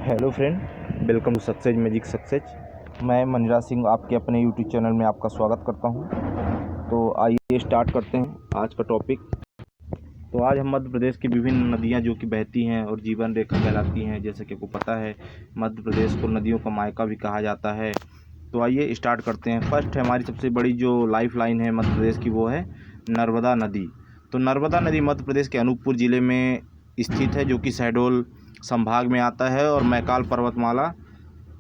Hello friend, welcome to success magic success. मैं मनीराज सिंह आपके अपने यूट्यूब चैनल में आपका स्वागत करता हूं। तो आइए स्टार्ट करते हैं आज का टॉपिक। तो आज हम मध्य प्रदेश की विभिन्न नदियां जो कि बहती हैं और जीवन रेखा कहलाती हैं, जैसे कि आपको पता है मध्य प्रदेश को नदियों का मायका भी कहा जाता है। तो आइए स्टार्ट करते हैं। फर्स्ट हमारी सबसे बड़ी जो लाइफ लाइन है मध्य प्रदेश की, वो है नर्मदा नदी। तो नर्मदा नदी मध्य प्रदेश के अनूपपुर ज़िले में स्थित है, जो कि शहडोल संभाग में आता है और मैकाल पर्वतमाला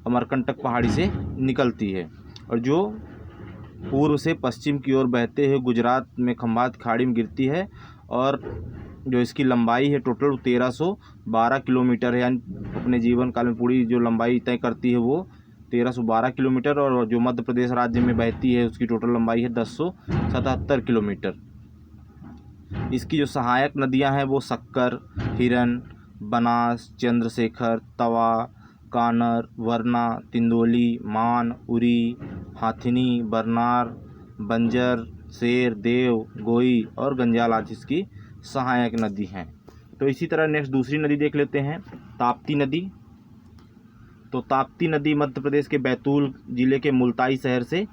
अमरकंटक पहाड़ी से निकलती है, और जो पूर्व से पश्चिम की ओर बहते हुए गुजरात में खंभात खाड़ी में गिरती है। और जो इसकी लंबाई है टोटल 1312 किलोमीटर है, यानी अपने जीवन काल में पूरी जो लंबाई तय करती है वो 1312 किलोमीटर। और जो मध्य प्रदेश राज्य में बहती है उसकी टोटल लंबाई है 1077 किलोमीटर। इसकी जो सहायक नदियां हैं वो शक्कर, हिरन, बनास, चंद्रशेखर, तवा, कानर, वरना, तिंदोली, मान, उरी, हाथिनी, बरनार, बंजर, शेर, देव, गोई और गंजाल आदि इसकी सहायक नदी हैं। तो इसी तरह नेक्स्ट दूसरी नदी देख लेते हैं, ताप्ती नदी। तो ताप्ती नदी मध्य प्रदेश के बैतूल जिले के मुल्ताई शहर से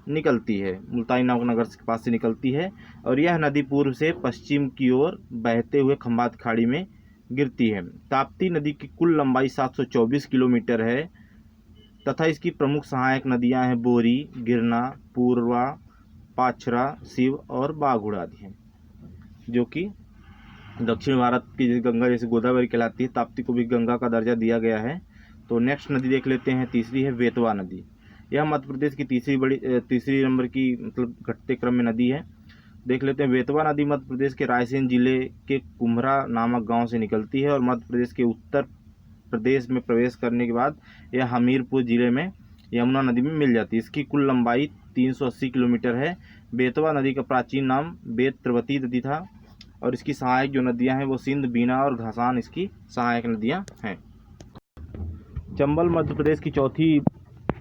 निकलती है, मुल्ताई नामक नगर के पास से निकलती है। और यह नदी पूर्व से पश्चिम की ओर बहते हुए खंभात खाड़ी में गिरती है। ताप्ती नदी की कुल लंबाई 724 किलोमीटर है तथा इसकी प्रमुख सहायक नदियां हैं बोरी, गिरना, पूर्वा, पाछरा, शिव और बाघुड़ आदि हैं, जो कि दक्षिण भारत की गंगा जैसे गोदावरी कहलाती है, ताप्ती को भी गंगा का दर्जा दिया गया है। तो नेक्स्ट नदी देख लेते हैं, तीसरी है बेतवा नदी। यह मध्य प्रदेश की तीसरी नंबर की मतलब घटते क्रम में नदी है। देख लेते हैं, बेतवा नदी मध्य प्रदेश के रायसेन जिले के कुम्हरा नामक गांव से निकलती है और मध्य प्रदेश के उत्तर प्रदेश में प्रवेश करने के बाद यह हमीरपुर जिले में यमुना नदी में मिल जाती है। इसकी कुल लंबाई 380 किलोमीटर है। बेतवा नदी का प्राचीन नाम बेत्रवती नदी था और इसकी सहायक जो नदियां हैं वो सिंध, बीना और घासान इसकी सहायक नदियां हैं। चंबल मध्य प्रदेश की चौथी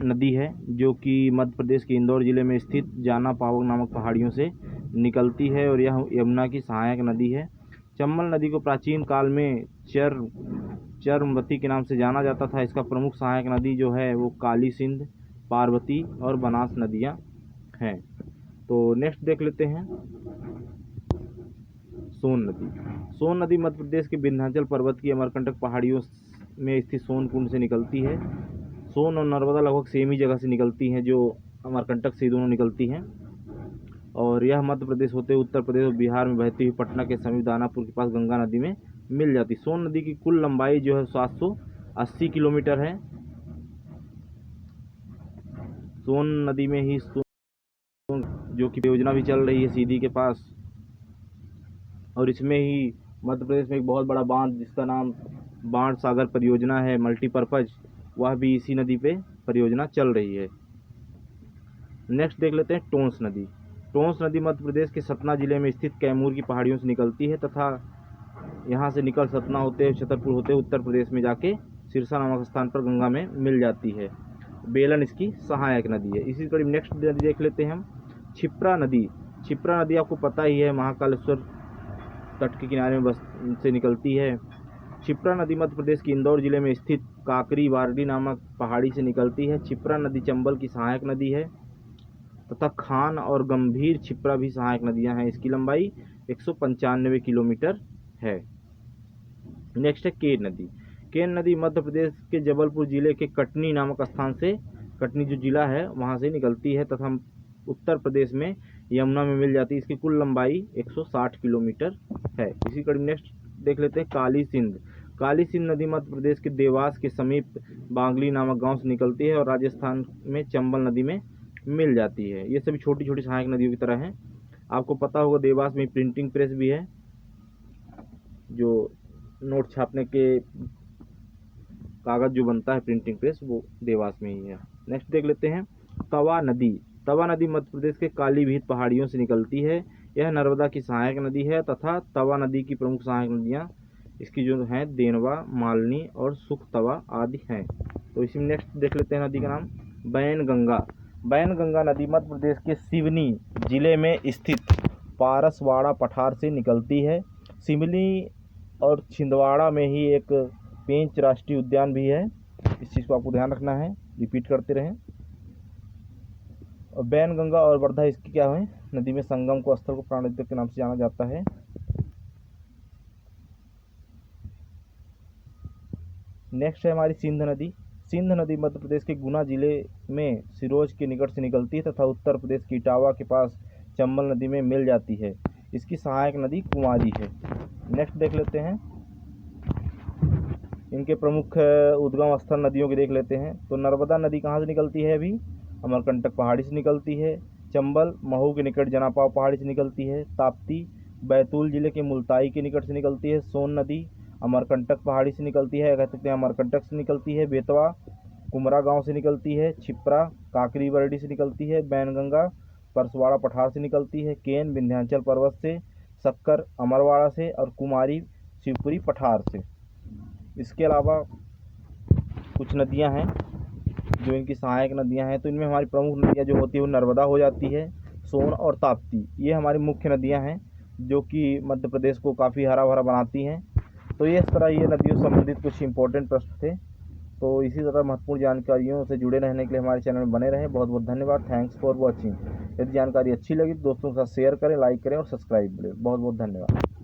नदी है, जो कि मध्य प्रदेश के इंदौर जिले में स्थित जाना पावक नामक पहाड़ियों से निकलती है और यह यमुना की सहायक नदी है। चंबल नदी को प्राचीन काल में चरमवती के नाम से जाना जाता था। इसका प्रमुख सहायक नदी जो है वो काली सिंध, पार्वती और बनास नदियां हैं। तो नेक्स्ट देख लेते हैं, सोन नदी। सोन नदी मध्य प्रदेश के विंध्याचल पर्वत की अमरकंटक पहाड़ियों में स्थित सोन कुंड से निकलती है। सोन और नर्मदा लगभग सेम ही जगह से निकलती हैं, जो अमरकंटक से दोनों निकलती हैं। और यह मध्य प्रदेश होते हुए उत्तर प्रदेश और बिहार में बहती हुई पटना के समीप दानापुर के पास गंगा नदी में मिल जाती। सोन नदी की कुल लंबाई जो है 780 किलोमीटर है। सोन नदी में ही सोन जो कि परियोजना भी चल रही है सीधी के पास, और इसमें ही मध्य प्रदेश में एक बहुत बड़ा बांध जिसका नाम बाण सागर परियोजना है, मल्टीपर्पज, वह भी इसी नदी पे परियोजना चल रही है। नेक्स्ट देख लेते हैं टोंस नदी। टोंस नदी मध्य प्रदेश के सतना जिले में स्थित कैमूर की पहाड़ियों से निकलती है तथा यहाँ से निकल सतना होते हुए छतरपुर होते हुए उत्तर प्रदेश में जाके सिरसा नामक स्थान पर गंगा में मिल जाती है। बेलन इसकी सहायक नदी है। इसी तरह नेक्स्ट नदी देख लेते हैं हम, क्षिप्रा नदी। क्षिप्रा नदी आपको पता ही है, महाकालेश्वर तट के किनारे में बस से निकलती है। क्षिप्रा नदी मध्य प्रदेश के इंदौर जिले में स्थित काकरी वारडी नामक पहाड़ी से निकलती है। क्षिप्रा नदी चंबल की सहायक नदी है तथा खान और गंभीर क्षिप्रा भी सहायक नदियां हैं। इसकी लंबाई 195 किलोमीटर है। नेक्स्ट है केन नदी। केन नदी मध्य प्रदेश के जबलपुर जिले के कटनी नामक स्थान से, कटनी जो जिला है वहां से निकलती है तथा उत्तर प्रदेश में यमुना में मिल जाती है। इसकी कुल लंबाई 160 किलोमीटर है। इसी कड़ी नेक्स्ट देख लेते हैं काली सिंध। काली सिंध नदी मध्य प्रदेश के देवास के समीप बांगली नामक गांव से निकलती है और राजस्थान में चंबल नदी में मिल जाती है। ये सभी छोटी छोटी सहायक नदियों की तरह हैं। आपको पता होगा देवास में प्रिंटिंग प्रेस भी है, जो नोट छापने के कागज जो बनता है प्रिंटिंग प्रेस, वो देवास में ही है। नेक्स्ट देख लेते हैं तवा नदी। तवा नदी मध्य प्रदेश के कालीभीत पहाड़ियों से निकलती है। यह नर्मदा की सहायक नदी है तथा तवा नदी की प्रमुख सहायक नदियां इसकी जो हैं देनवा, मालनी और सुख तवा आदि हैं। तो इसी में नेक्स्ट देख लेते हैं नदी का नाम बैनगंगा। बैनगंगा नदी मध्य प्रदेश के सिवनी जिले में स्थित पारसवाड़ा पठार से निकलती है। सिवनी और छिंदवाड़ा में ही एक पेंच राष्ट्रीय उद्यान भी है इस चीज़ को आपको ध्यान रखना है, रिपीट करते रहें। और बैनगंगा और वर्धा इसकी क्या है, नदी में संगम को स्थल को प्राणनदी के नाम से जाना जाता है। नेक्स्ट है हमारी सिंध नदी। सिंध नदी मध्य प्रदेश के गुना जिले में सिरोंज के निकट से निकलती है तथा उत्तर प्रदेश की इटावा के पास चंबल नदी में मिल जाती है। इसकी सहायक नदी कुमारी है। नेक्स्ट देख लेते हैं, इनके प्रमुख उद्गम स्थल नदियों के देख लेते हैं। तो नर्मदा नदी कहाँ से निकलती है, अभी अमरकंटक पहाड़ी से निकलती है। चंबल महू के निकट जनापाव पहाड़ी से निकलती है। ताप्ती बैतूल जिले के मुल्ताई के निकट से निकलती है। सोन नदी अमरकंटक पहाड़ी से निकलती है, कह सकते हैं अमरकंटक से निकलती है। बेतवा कुमरा गांव से निकलती है। छिप्रा काकरी बरडी से निकलती है। बैनगंगा परसवाड़ा पठार से निकलती है। केन विंध्याचल पर्वत से। शक्कर अमरवाड़ा से। और कुमारी शिवपुरी पठार से। इसके अलावा कुछ नदियां हैं जो इनकी सहायक नदियां हैं। तो इनमें हमारी प्रमुख नदियां जो होती है वो नर्मदा हो जाती है, सोन और ताप्ती, ये हमारी मुख्य नदियां हैं जो कि मध्य प्रदेश को काफ़ी हरा भरा बनाती हैं। तो ये इस तरह ये नदियों से संबंधित कुछ इंपॉर्टेंट प्रश्न थे। तो इसी तरह महत्वपूर्ण जानकारियों से जुड़े रहने के लिए हमारे चैनल में बने रहें। बहुत बहुत धन्यवाद। Thanks for watching. यदि जानकारी अच्छी लगी तो दोस्तों के साथ शेयर करें, लाइक करें और सब्सक्राइब करें। बहुत बहुत धन्यवाद।